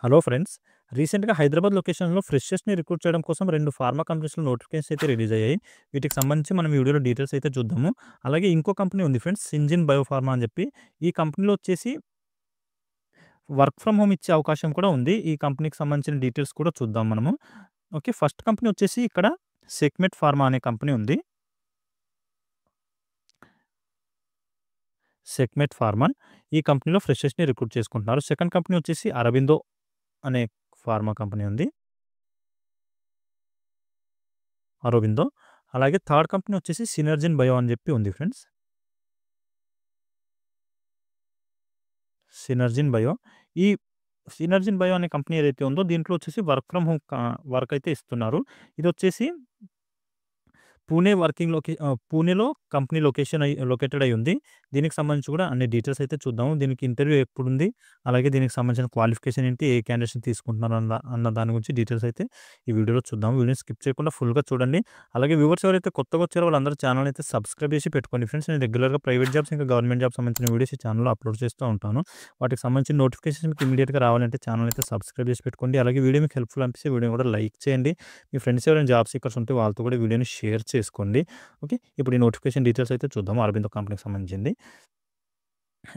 Hello friends. రీసెంట్‌గా హైదరాబాద్ లొకేషన్‌లో ఫ్రెషర్స్‌ని recruit చేయడం కోసం 2 ఫార్మా కంపెనీస్‌లో నోటిఫికేషన్స్ అయితే రిలీజ్ అయ్యాయి. వీటికి సంబంధించి మనం ఈ వీడియోలో డీటెయిల్స్ అయితే చూద్దాము. అలాగే ఇంకో కంపెనీ ఉంది ఫ్రెండ్స్, సింజిన్ బయోఫార్మా అని చెప్పి. ఈ కంపెనీలో వచ్చేసి వర్క్ ఫ్రమ్ హోమ్ ఇచ్చే అవకాశం కూడా ఉంది. ఈ కంపెనీకి సంబంధించిన డీటెయిల్స్ కూడా చూద్దాం మనము. ఓకే. ఫస్ట్ కంపెనీ వచ్చేసి ఇక్కడ సెగ్మెంట్ ఫార్మా అనే కంపెనీ ఉంది. Segment pharma. ఈ కంపెనీలో ఫ్రెషర్స్‌ని రిక్రూట్ చేసుకుంటున్నారు. సెకండ్ కంపెనీ వచ్చేసి అరబిందో అనే ఫార్మా కంపెనీ ఉంది. అరోబిందో. అలాగే థర్డ్ కంపెనీ వచ్చేసి సినర్జిన్ బయో అని చెప్పి ఉంది ఫ్రెండ్స్. సినర్జిన్ బయో. ఈ సినర్జిన్ బయో అనే కంపెనీ ఏదైతే ఉందో దీంట్లో వచ్చేసి వర్క్ ఫ్రమ్ హోమ్ వర్క్ అయితే ఇస్తున్నారు. ఇదొచ్చేసి పూణేలో కంపెనీ లొకేటెడ్ అయ్యి ఉంది. దీనికి సంబంధించి కూడా అన్ని డీటెయిల్స్ అయితే చూద్దాము. దీనికి ఇంటర్వ్యూ ఎప్పుడుంది? అలాగే దీనికి సంబంధించిన క్వాలిఫికేషన్ ఏంటి? ఏ క్యాండిడేట్స్‌ని తీసుకుంటున్నారు అన్న దాని గురించి డీటెయిల్స్ అయితే ఈ వీడియోలో చూద్దాం. వీడియోని స్కిప్ చేయకుండా ఫుల్‌గా చూడండి. అలాగే వ్యూవర్స్ ఎవరైతే కొత్తగా వచ్చారో వాళ్ళందరూ ఛానెల్‌ని అయితే సబ్స్క్రైబ్ చేసి పెట్టుకోండి ఫ్రెండ్స్. నేను రెగ్యులర్‌గా ప్రైవేట్ జాబ్స్ ఇంకా గవర్నమెంట్ జాబ్స్ సంబంధించిన వీడియోస్ ఈ ఛానెల్‌లో అప్లోడ్ చేస్తూ ఉంటాను. వాటికి సంబంధించిన నోటిఫికేషన్స్ మీకు ఇమ్మీడియేట్‌గా రావాలంటే ఛానెల్ అయితే సబ్స్క్రైబ్ చేసి పెట్టుకోండి. అలాగే వీడియో మీకు హెల్ప్‌ఫుల్ అనిపిస్తే వీడియోని కూడా లైక్ చేయండి. మీ ఫ్రెండ్స్ ఎవరైనా జాబ్ సీకర్స్ ఉంటే వాళ్ళతో కూడా వీడియోని షేర్ చేసుకోండి. ఓకే. ఇప్పుడు ఈ నోటిఫికేషన్ డీటెయిల్స్ అయితే చూద్దాము. అరబిందో కంపెనీకి సంబంధించింది.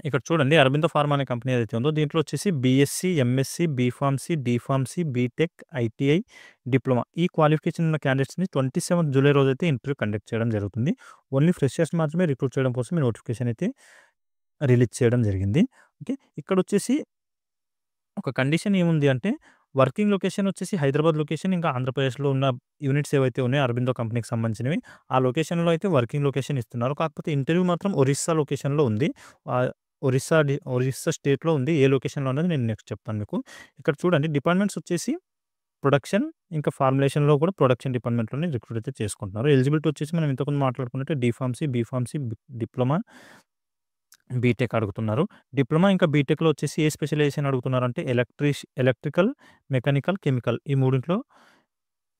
ఇక్కడ చూడండి, అరబిందో ఫార్మా అనే కంపెనీ ఏదైతే ఉందో దీంట్లో వచ్చేసి BSc, MSc, B Pharmacy, D Pharmacy, BTech, ITI, diploma ఈ క్వాలిఫికేషన్ ఉన్న క్యాండిడేట్స్‌ని 27 జూలై రోజైతే ఇంటర్వ్యూ కండక్ట్ చేయడం జరుగుతుంది. ఓన్లీ ఫ్రెషర్స్ మాత్రమే రిక్రూట్ చేయడం కోసం ఈ నోటిఫికేషన్ అయితే రిలీజ్ చేయడం జరిగింది. ఓకే. ఇక్కడొచ్చేసి ఒక కండిషన్ ఏముంది అంటే, వర్కింగ్ లొకేషన్ వచ్చేసి హైదరాబాద్ లొకేషన్, ఇంకా ఆంధ్రప్రదేశ్‌లో ఉన్న యూనిట్స్ ఏవైతే ఉన్నాయో అరబిందో కంపెనీకి సంబంధించినవి, ఆ లొకేషన్‌లో అయితే వర్కింగ్ లొకేషన్ ఇస్తున్నారు. కాకపోతే ఇంటర్వ్యూ మాత్రం ఒరిస్సా లొకేషన్‌లో ఉంది. ఒరిస్సా స్టేట్‌లో ఉంది. ఏ లొకేషన్‌లో అన్నది నేను నెక్స్ట్ చెప్తాను మీకు. ఇక్కడ చూడండి, డిపార్ట్మెంట్స్ వచ్చేసి ప్రొడక్షన్, ఇంకా ఫార్ములేషన్‌లో కూడా ప్రొడక్షన్ డిపార్ట్మెంట్‌లోనే రిక్రూట్ అయితే చేసుకుంటున్నారు. ఎలిజిబిలిటీ వచ్చేసి మనం ఇంతకుముందు మాట్లాడుకున్నట్టే డీఫార్మసీ, బీఫార్మసీ, డిప్లొమా, బీటెక్ అడుగుతున్నారు. డిప్లొమా ఇంకా బీటెక్‌లో వచ్చేసి ఏ స్పెషలైజేషన్ అడుగుతున్నారంటే ఎలక్ట్రికల్, మెకానికల్, కెమికల్ ఈ మూడిట్లో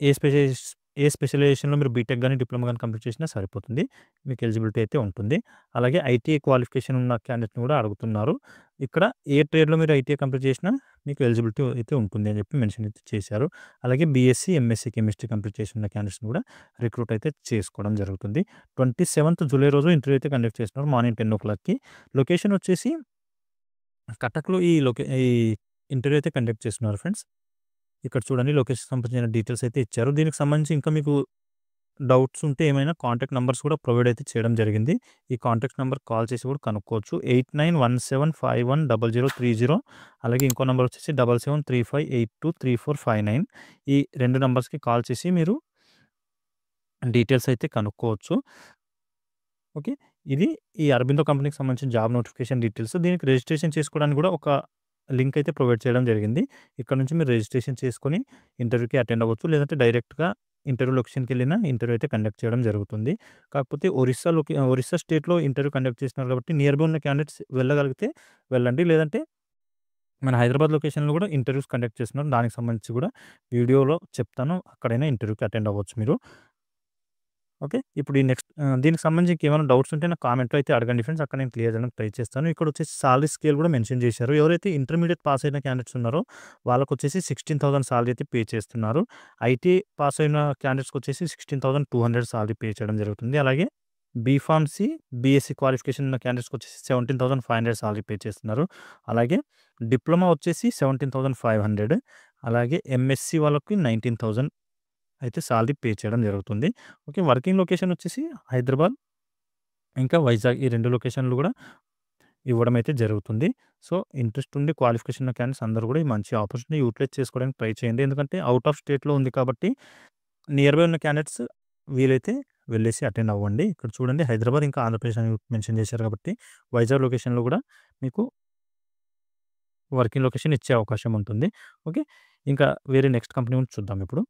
ఏ స్పెషలైజేష్ ఏ స్పెషలైజేషన్‌లో మీరు బీటెక్ గాని, డిప్లొమా గాని కంప్లీట్ చేసినా సరిపోతుంది. మీకు ఎలిజిబిలిటీ అయితే ఉంటుంది. అలాగే ఐటీఐ క్వాలిఫికేషన్ ఉన్న క్యాండిడేట్‌ని కూడా అడుగుతున్నారు. ఇక్కడ ఏ ట్రేడ్‌లో మీరు ఐటీఐ కంప్లీట్ చేసినా మీకు ఎలిజిబిలిటీ అయితే ఉంటుంది అని చెప్పి మెన్షన్ అయితే చేశారు. అలాగే బీఎస్సీ, ఎంఎస్సీ కెమిస్ట్రీ కంప్లీట్ చేసి ఉన్న క్యాండిడేట్స్‌ని కూడా రిక్రూట్ అయితే చేసుకోవడం జరుగుతుంది. 27th జూలై రోజు ఇంటర్వ్యూ అయితే కండక్ట్ చేస్తున్నారు మార్నింగ్ 10:00కి. లొకేషన్ వచ్చేసి కటక్‌లో ఈ ఇంటర్వ్యూ అయితే కండక్ట్ చేస్తున్నారు ఫ్రెండ్స్. ఇక్కడ చూడండి, లొకేషన్‌కి సంబంధించిన డీటెయిల్స్ అయితే ఇచ్చారు. దీనికి సంబంధించి ఇంకా మీకు డౌట్స్ ఉంటే ఏమైనా కాంటాక్ట్ నంబర్స్ కూడా ప్రొవైడ్ అయితే చేయడం జరిగింది. ఈ కాంటాక్ట్ నంబర్ కాల్ చేసి కూడా కనుక్కోవచ్చు. 8917510030. అలాగే ఇంకో నంబర్ వచ్చేసి 7735823459. ఈ 2 నంబర్స్‌కి కాల్ చేసి మీరు డీటెయిల్స్ అయితే కనుక్కోవచ్చు. ఓకే. ఇది ఈ అరబిందో కంపెనీకి సంబంధించిన జాబ్ నోటిఫికేషన్ డీటెయిల్స్. దీనికి రిజిస్ట్రేషన్ చేసుకోవడానికి కూడా ఒక లింక్ అయితే ప్రొవైడ్ చేయడం జరిగింది. ఇక్కడ నుంచి మీరు రిజిస్ట్రేషన్ చేసుకొని ఇంటర్వ్యూకి అటెండ్ అవ్వచ్చు. లేదంటే డైరెక్ట్‌గా ఇంటర్వ్యూ లొకేషన్‌కెళ్ళినా ఇంటర్వ్యూ అయితే కండక్ట్ చేయడం జరుగుతుంది. కాకపోతే ఒరిస్సా స్టేట్‌లో ఇంటర్వ్యూ కండక్ట్ చేస్తున్నారు కాబట్టి నియర్ బై ఉన్న క్యాండిడేట్స్ వెళ్ళగలిగితే వెళ్ళండి. లేదంటే మన హైదరాబాద్ లొకేషన్‌లో కూడా ఇంటర్వ్యూస్ కండక్ట్ చేస్తున్నారు. దానికి సంబంధించి కూడా వీడియోలో చెప్తాను. అక్కడైనా ఇంటర్వ్యూకి అటెండ్ అవ్వచ్చు మీరు. ఓకే. ఇప్పుడు దీనికి సంబంధించి ఇంకేమైనా డౌట్స్ ఉంటే నాకు కామెంట్‌లో అయితే అడగండి ఫ్రెండ్స్. అక్కడ నేను క్లియర్ చేయడానికి ట్రై చేస్తాను. ఇక్కడొచ్చేసి సాలరీ స్కేల్ కూడా మెన్షన్ చేశారు. ఎవరైతే ఇంటర్మీడియేట్ పాస్ అయిన క్యాండిడేట్స్ ఉన్నారో వాళ్ళకొచ్చేసి 16,000 సాలరీ అయితే పే చేస్తున్నారు. ఐటీ పాస్ అయిన క్యాండిడేట్స్‌కొచ్చేసి 16,200 సాలరీ పే చేయడం జరుగుతుంది. అలాగే బీఫార్మసీ, బీఎస్సీ క్వాలిఫికేషన్ ఉన్న క్యాండిడేట్స్‌కొచ్చేసి 17,500 సాలరీ పే చేస్తున్నారు. అలాగే డిప్లొమా వచ్చేసి 17,500. అలాగే ఎంఎస్సీ వాళ్ళకి 19,000 అయితే సాలరీ పే చేయడం జరుగుతుంది. ఓకే. వర్కింగ్ లొకేషన్ వచ్చేసి హైదరాబాద్, ఇంకా వైజాగ్ ఈ 2 లొకేషన్‌లు కూడా ఇవ్వడం అయితే జరుగుతుంది. సో, ఇంట్రెస్ట్ ఉండి క్వాలిఫికేషన్ ఉన్న క్యాండిడేట్స్ అందరూ కూడా ఈ మంచి ఆపర్చునిటీ యూటిలైజ్ చేసుకోవడానికి ట్రై చేయండి. ఎందుకంటే ఔట్ ఆఫ్ స్టేట్‌లో ఉంది కాబట్టి నియర్ బై ఉన్న క్యాండిడేట్స్ వీలైతే వెళ్ళేసి అటెండ్ అవ్వండి. ఇక్కడ చూడండి, హైదరాబాద్ ఇంకా ఆంధ్రప్రదేశ్ అని మెన్షన్ చేశారు కాబట్టి వైజాగ్ లొకేషన్‌లో కూడా మీకు వర్కింగ్ లొకేషన్ ఇచ్చే అవకాశం ఉంటుంది. ఓకే. ఇంకా వేరే నెక్స్ట్ కంపెనీ గురించి చూద్దాం ఇప్పుడు.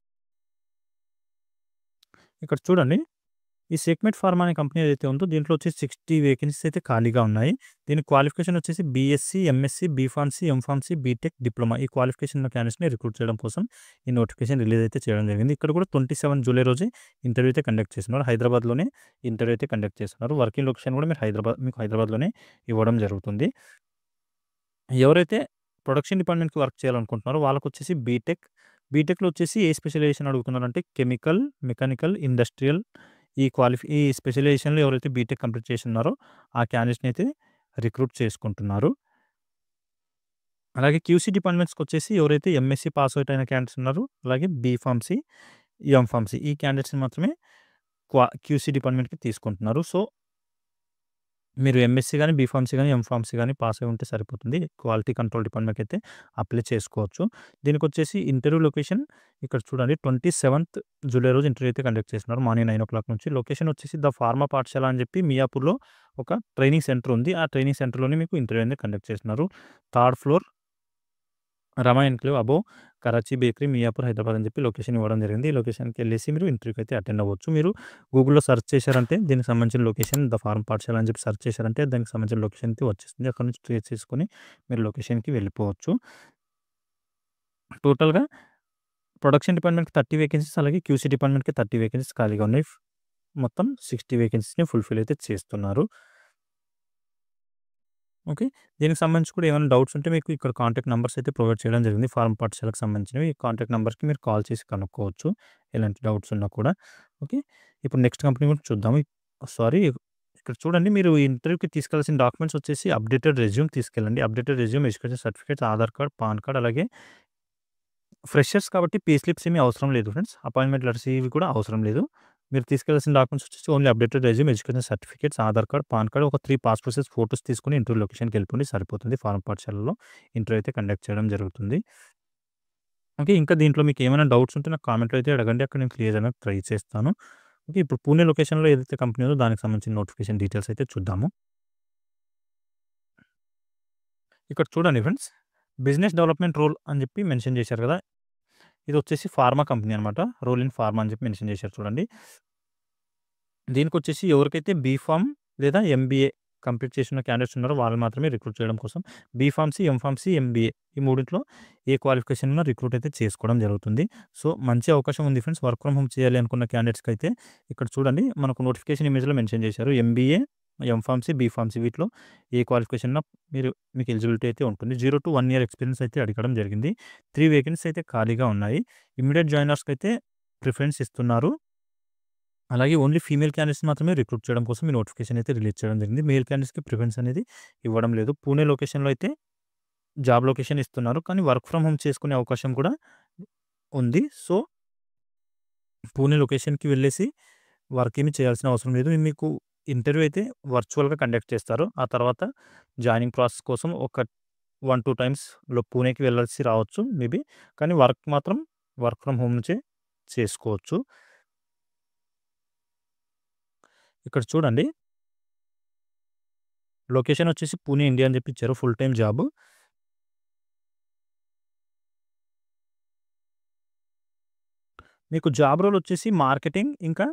ఇక్కడ చూడండి, ఈ సెగ్మెంట్ ఫార్మా అనే కంపెనీ ఏదైతే ఉందో దీంట్లో వచ్చేసి 60 వేకెన్సీస్ అయితే ఖాళీగా ఉన్నాయి. దీని క్వాలిఫికేషన్ వచ్చేసి BSc, MSc, B Pharmacy, M Pharmacy, BTech, diploma ఈ క్వాలిఫికేషన్ ఉన్న క్యాండిడేట్స్‌ని రిక్రూట్ చేయడం కోసం ఈ నోటిఫికేషన్ రిలీజ్ అయితే చేయడం జరిగింది. ఇక్కడ కూడా 27 జూలై రోజే ఇంటర్వ్యూ అయితే కండక్ట్ చేస్తున్నారు. హైదరాబాద్‌లోనే ఇంటర్వ్యూ అయితే కండక్ట్ చేస్తున్నారు. వర్కింగ్ లొకేషన్ కూడా మీకు హైదరాబాద్‌లోనే ఇవ్వడం జరుగుతుంది. ఎవరైతే ప్రొడక్షన్ డిపార్ట్మెంట్‌కి వర్క్ చేయాలనుకుంటున్నారో వాళ్ళకొచ్చేసి బీటెక్. బీటెక్‌లో వచ్చేసి ఏ స్పెషలైజేషన్ అడుగుతున్నారంటే కెమికల్, మెకానికల్, ఇండస్ట్రియల్ ఈ స్పెషలైజేషన్‌లో ఎవరైతే బీటెక్ కంప్లీట్ చేసి ఉన్నారో ఆ క్యాండిడేట్స్‌ని అయితే రిక్రూట్ చేసుకుంటున్నారు. అలాగే క్యూసీ డిపార్ట్మెంట్స్‌కొచ్చేసి ఎవరైతే ఎంఎస్సీ పాస్ ఔట్ అయిన క్యాండిడేట్స్ ఉన్నారో, అలాగే బీఫార్మసీ, ఎంఫార్మసీ ఈ క్యాండిడేట్స్‌ని మాత్రమే క్యూసీ డిపార్ట్మెంట్‌కి తీసుకుంటున్నారు. సో, మీరు ఎంఎస్సీ గాని, బీఫార్మసీ గాని, ఎంఫార్మసీ గాని పాస్ అయి ఉంటే సరిపోతుంది. క్వాలిటీ కంట్రోల్ డిపార్ట్మెంట్‌కి అయితే అప్లై చేసుకోవచ్చు. దీనికొచ్చేసి ఇంటర్వ్యూ లొకేషన్ ఇక్కడ చూడండి 27th జూలై రోజు ఇంటర్వ్యూ అయితే కండక్ట్ చేస్తున్నారు. మార్నింగ్ 9:00 నుంచి. లొకేషన్ వచ్చేసి ద ఫార్మా పాఠశాల అని చెప్పి మియాపూర్‌లో ఒక ట్రైనింగ్ సెంటర్ ఉంది. ఆ ట్రైనింగ్ సెంటర్‌లోనే మీకు ఇంటర్వ్యూ అనేది కండక్ట్ చేస్తున్నారు. 3rd floor Rama enclave above Karachi bakery Miyapur Hyderabad అని చెప్పి లొకేషన్ ఇవ్వడం జరిగింది. ఈ లొకేషన్‌కి వెళ్ళేసి మీరు ఇంటర్వ్యూకి అయితే అటెండ్ అవ్వచ్చు. మీరు గూగుల్‌లో సెర్చ్ చేశారంటే దీనికి సంబంధించిన లొకేషన్ ద ఫార్మ్ పాఠశాల అని చెప్పి సెర్చ్ చేశారంటే దానికి సంబంధించిన లొకేషన్ అయితే వచ్చేస్తుంది. అక్కడ నుంచి ట్రేస్ చేసుకొని మీరు లొకేషన్‌కి వెళ్ళిపోవచ్చు. టోటల్‌గా ప్రొడక్షన్ డిపార్ట్మెంట్‌కి 30 వేకెన్సీస్ అలాగే క్యూసీ డిపార్ట్మెంట్‌కి 30 వేకెన్సీస్ ఖాళీగా ఉన్నాయి. మొత్తం 60 వేకెన్సీస్‌ని ఫుల్‌ఫిల్ అయితే చేస్తున్నారు. ఓకే. దీనికి సంబంధించి కూడా ఏమైనా డౌట్స్ ఉంటే మీకు ఇక్కడ కాంటాక్ట్ నంబర్స్ అయితే ప్రొవైడ్ చేయడం జరిగింది. ఫార్మ్ పాఠశాలకు సంబంధించినవి. ఈ కాంటాక్ట్ నంబర్స్‌కి మీరు కాల్ చేసి కనుక్కోవచ్చు. ఎలాంటి డౌట్స్ ఉన్నా కూడా. ఓకే. ఇప్పుడు నెక్స్ట్ కంపెనీ కూడా చూద్దాము. సారీ ఇక్కడ చూడండి మీరు ఇంటర్వ్యూకి తీసుకెళ్లాల్సిన డాక్యుమెంట్స్ వచ్చేసి అప్డేటెడ్ రెజ్యూమ్ తీసుకెళ్ళండి. Updated resume, education certificates, Aadhaar card, pan card అలాగే ఫ్రెషర్స్ కాబట్టి పే స్లిప్స్ ఏమీ అవసరం లేదు ఫ్రెండ్స్. అపాయింట్మెంట్ లెటర్స్ ఇవి కూడా అవసరం లేదు. మీరు తీసుకెళ్లాల్సిన డాక్యుమెంట్స్ వచ్చేసి only updated resume, education certificates, Aadhaar card, pan card, ఒక 3 పాస్‌పోర్ట్ సైజ్ ఫోటోస్ తీసుకొని ఇంటర్వ్యూ లొకేషన్‌కి వెళ్ళిపోండి సరిపోతుంది. ఫార్మ్ పాఠశాలలో ఇంటర్వ్యూ అయితే కండక్ట్ చేయడం జరుగుతుంది. ఓకే. ఇంకా దీంట్లో మీకు ఏమైనా డౌట్స్ ఉంటే నాకు కామెంట్‌లో అయితే అడగండి. అక్కడ నేను క్లియర్ చేయడానికి ట్రై చేస్తాను. ఓకే. ఇప్పుడు పూణే లొకేషన్‌లో ఏదైతే కంపెనీ ఉందో దానికి సంబంధించిన నోటిఫికేషన్ డీటెయిల్స్ అయితే చూద్దాము. ఇక్కడ చూడండి ఫ్రెండ్స్. బిజినెస్ డెవలప్‌మెంట్ రోల్ అని చెప్పి మెన్షన్ చేశారు కదా! ఇదొచ్చేసి ఫార్మా కంపెనీ అనమాట. రోల్ ఇన్ ఫార్మా అని చెప్పి మెన్షన్ చేశారు చూడండి. దీనికొచ్చేసి ఎవరికైతే బీఫార్మ్ లేదా ఎంబీఏ కంప్లీట్ చేసిన క్యాండిడేట్స్ ఉన్నారో వాళ్ళు మాత్రమే రిక్రూట్ చేయడం కోసం బీఫార్మసీ, ఎంఫార్మసీ, ఎంబీఏ ఈ మూడిట్లో ఏ క్వాలిఫికేషన్ ఉన్నా రిక్రూట్ అయితే చేసుకోవడం జరుగుతుంది. సో, మంచి అవకాశం ఉంది ఫ్రెండ్స్. వర్క్ ఫ్రమ్ హోమ్ చేయాలి అనుకున్న క్యాండిడేట్స్‌కి అయితే ఇక్కడ చూడండి మనకు నోటిఫికేషన్ ఇమేజ్‌లో మెన్షన్ చేశారు. ఎంబీఏ, ఎంఫార్మసీ, బీఫార్మసీ వీటిలో ఏ క్వాలిఫికేషన్ ఉన్నా మీకు ఎలిజిబిలిటీ అయితే ఉంటుంది. 0-1 ఇయర్ ఎక్స్‌పీరియన్స్ అయితే అడగడం జరిగింది. 3 వేకెన్సీస్ అయితే ఖాళీగా ఉన్నాయి. ఇమ్మీడియేట్ జాయినర్స్‌కి అయితే ప్రిఫరెన్స్ ఇస్తున్నారు. అలాగే ఓన్లీ ఫీమేల్ క్యాండిడేట్స్ మాత్రమే రిక్రూట్ చేయడం కోసం ఈ నోటిఫికేషన్ అయితే రిలీజ్ చేయడం జరిగింది. మేల్ క్యాండిడేట్స్‌కి ప్రిఫరెన్స్ అనేది ఇవ్వడం లేదు. పూణే లొకేషన్‌లో అయితే జాబ్ లొకేషన్ ఇస్తున్నారు. కానీ వర్క్ ఫ్రమ్ హోమ్ చేసుకునే అవకాశం కూడా ఉంది. సో, పూణే లొకేషన్‌కి వెళ్ళేసి వర్క్ ఏమి చేయాల్సిన అవసరం లేదు. మీకు ఇంటర్వ్యూ అయితే వర్చువల్‌గా కండక్ట్ చేస్తారు. ఆ తర్వాత జాయినింగ్ ప్రాసెస్ కోసం ఒక 1, 2 టైమ్స్‌లో పూణేకి వెళ్ళాల్సి రావచ్చు మేబీ. కానీ వర్క్ మాత్రం వర్క్ ఫ్రమ్ హోమ్ నుంచే చేసుకోవచ్చు. ఇక్కడ చూడండి లొకేషన్ వచ్చేసి పూణే, ఇండియా అని చెప్పి ఇచ్చారు. Full time job. మీకు జాబ్ రోల్ వచ్చేసి మార్కెటింగ్ ఇంకా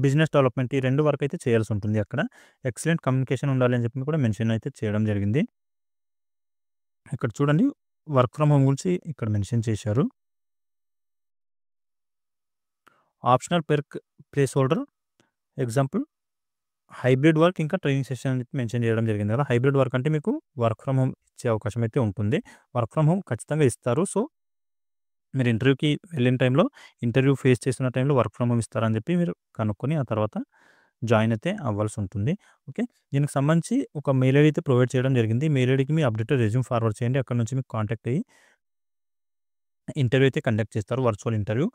బిజినెస్ డెవలప్‌మెంట్ ఈ 2 వరకు అయితే చేయాల్సి ఉంటుంది అక్కడ. ఎక్సలెంట్ కమ్యూనికేషన్ ఉండాలి అని చెప్పి కూడా మెన్షన్ అయితే చేయడం జరిగింది. ఇక్కడ చూడండి వర్క్ ఫ్రమ్ హోమ్ గురించి ఇక్కడ మెన్షన్ చేశారు. Optional Perk place holder example hybrid work ఇంకా ట్రైనింగ్ సెషన్ అని చెప్పి మెన్షన్ చేయడం జరిగింది కదా! హైబ్రిడ్ వర్క్ అంటే మీకు వర్క్ ఫ్రమ్ హోమ్ ఇచ్చే అవకాశం అయితే ఉంటుంది. వర్క్ ఫ్రమ్ హోమ్ ఖచ్చితంగా ఇస్తారు. సో, మీరు ఇంటర్వ్యూకి వెళ్ళిన టైంలో ఇంటర్వ్యూ ఫేస్ చేస్తున్న టైంలో వర్క్ ఫ్రమ్ హోమ్ ఇస్తారని చెప్పి మీరు కనుక్కొని ఆ తర్వాత జాయిన్ అయితే అవ్వాల్సి ఉంటుంది. ఓకే. దీనికి సంబంధించి ఒక మెయిల్ ఐడీ అయితే ప్రొవైడ్ చేయడం జరిగింది. మెయిల్ ఐడీకి మీ అప్డేటెడ్ రెజ్యూమ్ ఫార్వర్డ్ చేయండి. అక్కడి నుంచి మీకు కాంటాక్ట్ అయ్యి ఇంటర్వ్యూ అయితే కండక్ట్ చేస్తారు. Virtual interview.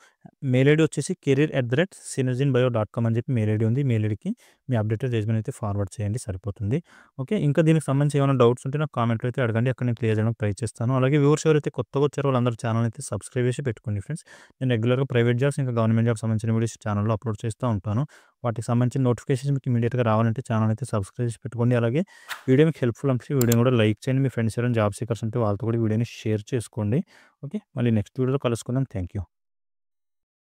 మెయిల్ ఐడీ వచ్చేసి career@synerginebio.com అని చెప్పి మెయిల్ ఐడీ ఉంది. మెయిల్ ఐడీకి మీ అప్డేటెడ్ రెజ్యూమ్ అయితే ఫార్వర్డ్ చేయండి సరిపోతుంది. ఓకే. ఇంకా దీనికి సంబంధించి ఏమైనా డౌట్స్ ఉంటే నాకు కామెంట్‌లో అయితే అడగండి. అక్కడ నేను క్లియర్ చేయడానికి ట్రై చేస్తాను. అలాగే వ్యూవర్స్ ఎవరైతే కొత్తగా వచ్చారో వాళ్ళందరూ ఛానెల్ అయితే సబ్స్క్రైబ్ చేసి పెట్టుకోండి ఫ్రెండ్స్. నేను రెగ్యులర్‌గా ప్రైవేట్ జాబ్స్ ఇంకా గవర్నమెంట్ జాబ్స్ సంబంధించిన వీడియోస్ ఛానెల్‌లో అప్లోడ్ చేస్తూ ఉంటాను. వాటికి సంబంధించిన నోటిఫికేషన్స్ మీకు ఇమ్మీడియేట్‌గా రావాలంటే ఛానెల్ అయితే సబ్స్క్రైబ్ చేసి పెట్టుకోండి. అలాగే వీడియో మీకు హెల్ప్‌ఫుల్ అనిపిస్తే వీడియోని కూడా లైక్ చేయండి. మీ ఫ్రెండ్స్ ఎవరైనా జాబ్ సీకర్స్ ఉంటే వాళ్ళతో కూడా వీడియోని షేర్ చేసుకోండి. ఓకే. మళ్ళీ నెక్స్ట్ వీడియోలో కలుసుకుందాం. Thank you.